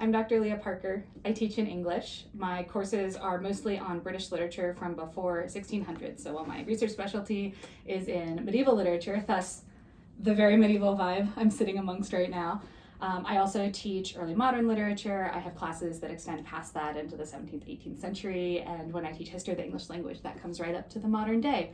I'm Dr. Leah Parker. I teach in English. My courses are mostly on British literature from before 1600. So while my research specialty is in medieval literature, thus the very medieval vibe I'm sitting amongst right now, I also teach early modern literature. I have classes that extend past that into the 17th, 18th century, and when I teach history of the English language, that comes right up to the modern day.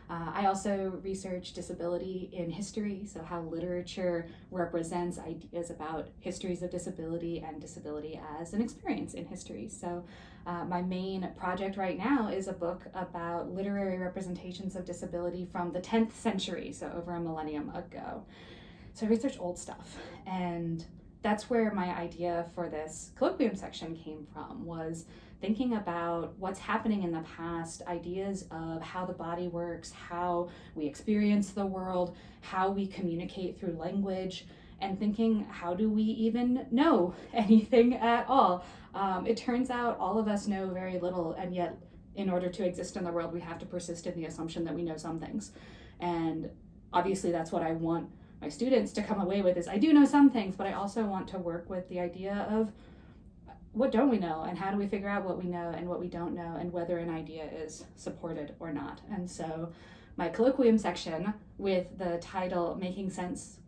I also research disability in history, so how literature represents ideas about histories of disability and disability as an experience in history. So my main project right now is a book about literary representations of disability from the 10th century, so over a millennium ago. So I research old stuff, and that's where my idea for this colloquium section came from, was thinking about what's happening in the past, ideas of how the body works, how we experience the world, how we communicate through language, and thinking, how do we even know anything at all? It turns out all of us know very little, and yet in order to exist in the world, we have to persist in the assumption that we know some things. And obviously that's what I want my students to come away with, is I do know some things, but I also want to work with the idea of what don't we know, and how do we figure out what we know and what we don't know, and whether an idea is supported or not. And so my colloquium section, with the title Making Sense,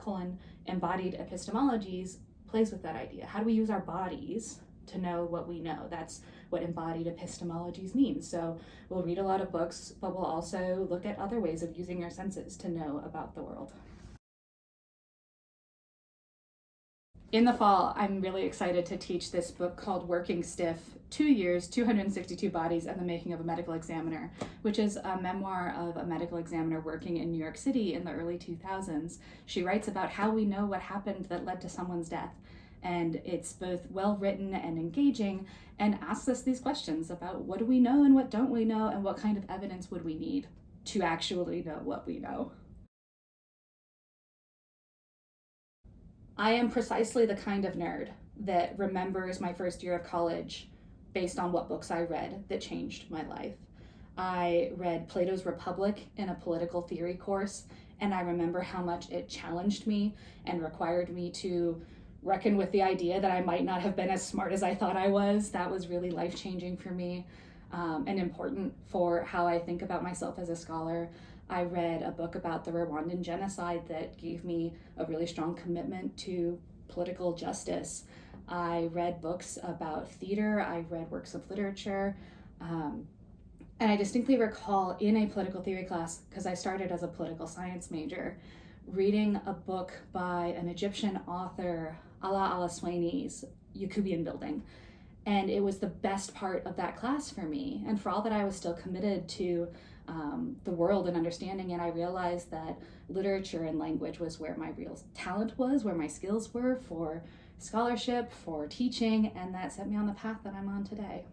Embodied Epistemologies, plays with that idea. How do we use our bodies to know what we know? That's what embodied epistemologies means. So we'll read a lot of books, but we'll also look at other ways of using our senses to know about the world. In the fall, I'm really excited to teach this book called Working Stiff, 2 years, 262 Bodies, and the Making of a Medical Examiner, which is a memoir of a medical examiner working in New York City in the early 2000s. She writes about how we know what happened that led to someone's death. And it's both well-written and engaging, and asks us these questions about what do we know and what don't we know, and what kind of evidence would we need to actually know what we know. I am precisely the kind of nerd that remembers my first year of college based on what books I read that changed my life. I read Plato's Republic in a political theory course, and I remember how much it challenged me and required me to reckon with the idea that I might not have been as smart as I thought I was. That was really life-changing for me, and important for how I think about myself as a scholar. I read a book about the Rwandan genocide that gave me a really strong commitment to political justice. I read books about theater, I read works of literature, and I distinctly recall in a political theory class, because I started as a political science major, reading a book by an Egyptian author, Ala al-Aswani's Yakubian Building. And it was the best part of that class for me. And for all that I was still committed to the world and understanding it, I realized that literature and language was where my real talent was, where my skills were for scholarship, for teaching, and that set me on the path that I'm on today.